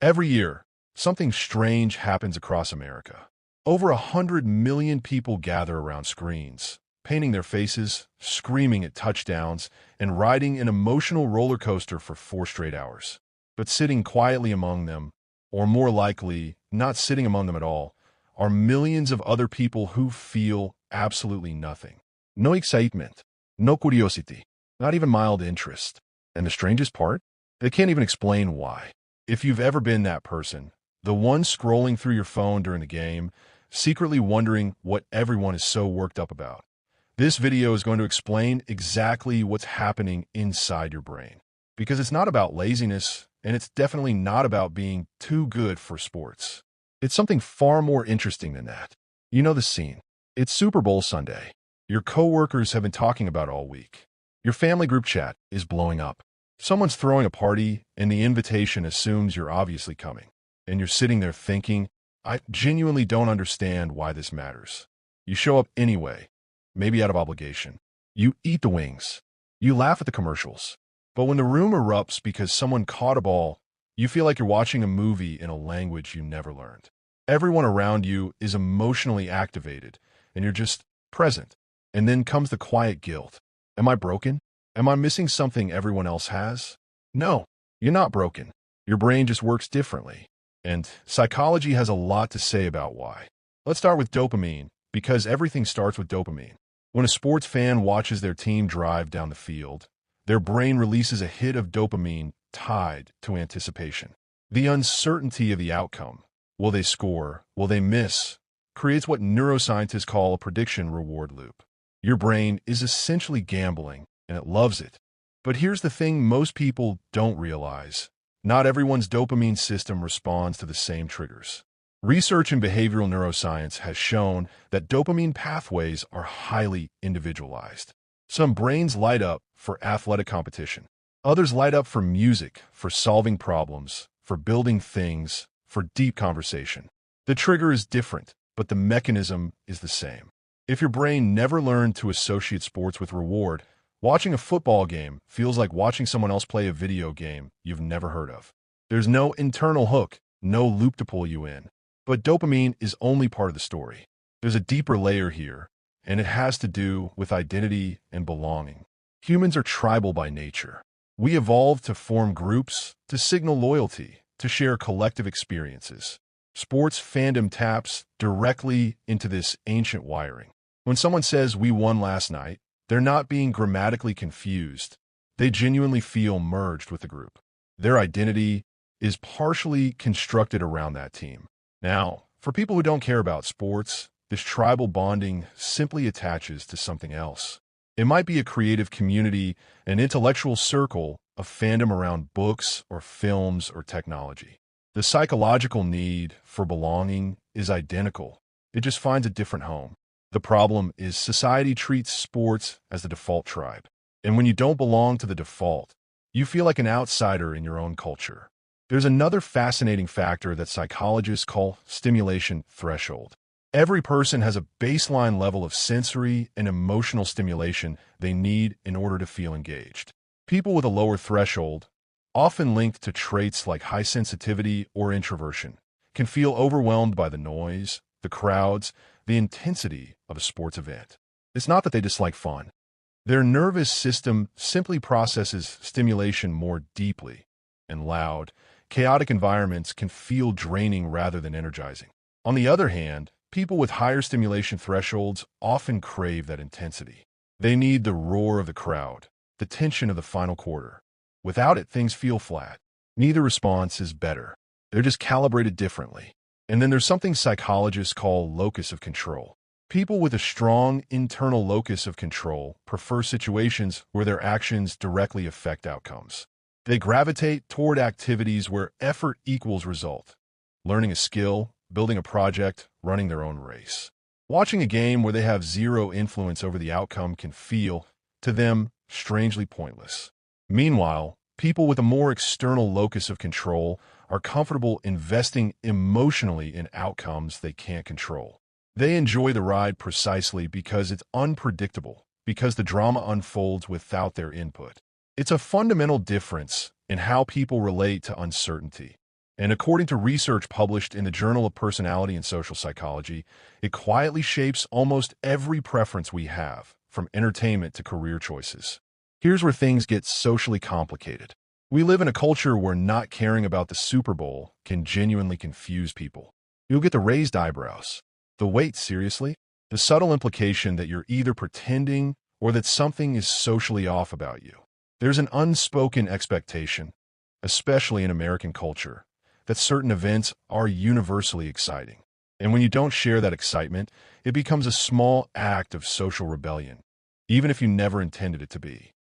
Every year, something strange happens across America. Over 100 million people gather around screens, painting their faces, screaming at touchdowns, and riding an emotional roller coaster for 4 straight hours. But sitting quietly among them, or more likely, not sitting among them at all, are millions of other people who feel absolutely nothing. No excitement, no curiosity, not even mild interest. And the strangest part? They can't even explain why. If you've ever been that person, the one scrolling through your phone during the game, secretly wondering what everyone is so worked up about, this video is going to explain exactly what's happening inside your brain. Because it's not about laziness, and it's definitely not about being too good for sports. It's something far more interesting than that. You know the scene. It's Super Bowl Sunday. Your coworkers have been talking about it all week. Your family group chat is blowing up. Someone's throwing a party, and the invitation assumes you're obviously coming. And you're sitting there thinking, I genuinely don't understand why this matters. You show up anyway, maybe out of obligation. You eat the wings. You laugh at the commercials. But when the room erupts because someone caught a ball, you feel like you're watching a movie in a language you never learned. Everyone around you is emotionally activated, and you're just present. And then comes the quiet guilt. Am I broken? Am I missing something everyone else has? No, you're not broken. Your brain just works differently. And psychology has a lot to say about why. Let's start with dopamine, because everything starts with dopamine. When a sports fan watches their team drive down the field, their brain releases a hit of dopamine tied to anticipation. The uncertainty of the outcome, will they score, will they miss, creates what neuroscientists call a prediction-reward loop. Your brain is essentially gambling, and it loves it. But here's the thing most people don't realize. Not everyone's dopamine system responds to the same triggers. Research in behavioral neuroscience has shown that dopamine pathways are highly individualized. Some brains light up for athletic competition. Others light up for music, for solving problems, for building things, for deep conversation. The trigger is different, but the mechanism is the same. If your brain never learned to associate sports with reward, watching a football game feels like watching someone else play a video game you've never heard of. There's no internal hook, no loop to pull you in. But dopamine is only part of the story. There's a deeper layer here, and it has to do with identity and belonging. Humans are tribal by nature. We evolved to form groups, to signal loyalty, to share collective experiences. Sports fandom taps directly into this ancient wiring. When someone says, "We won last night," they're not being grammatically confused. They genuinely feel merged with the group. Their identity is partially constructed around that team. Now, for people who don't care about sports, this tribal bonding simply attaches to something else. It might be a creative community, an intellectual circle, a fandom around books or films or technology. The psychological need for belonging is identical. It just finds a different home. The problem is society treats sports as the default tribe. And when you don't belong to the default, you feel like an outsider in your own culture. There's another fascinating factor that psychologists call stimulation threshold. Every person has a baseline level of sensory and emotional stimulation they need in order to feel engaged. People with a lower threshold, often linked to traits like high sensitivity or introversion, can feel overwhelmed by the noise, the crowds, the intensity of a sports event. It's not that they dislike fun. Their nervous system simply processes stimulation more deeply, and loud, chaotic environments can feel draining rather than energizing. On the other hand, people with higher stimulation thresholds often crave that intensity. They need the roar of the crowd, the tension of the final quarter. Without it, things feel flat. Neither response is better. They're just calibrated differently. And then there's something psychologists call locus of control. People with a strong internal locus of control prefer situations where their actions directly affect outcomes. They gravitate toward activities where effort equals result. Learning a skill, building a project, running their own race. Watching a game where they have zero influence over the outcome can feel, to them, strangely pointless. Meanwhile, people with a more external locus of control are comfortable investing emotionally in outcomes they can't control. They enjoy the ride precisely because it's unpredictable, because the drama unfolds without their input. It's a fundamental difference in how people relate to uncertainty. And according to research published in the Journal of Personality and Social Psychology, it quietly shapes almost every preference we have, from entertainment to career choices. Here's where things get socially complicated. We live in a culture where not caring about the Superbowl can genuinely confuse people. You'll get the raised eyebrows, the wait, seriously? The subtle implication that you're either pretending or that something is socially off about you. There's an unspoken expectation, especially in American culture, that certain events are universally exciting. And when you don't share that excitement, it becomes a small act of social rebellion, even if you never intended it to be.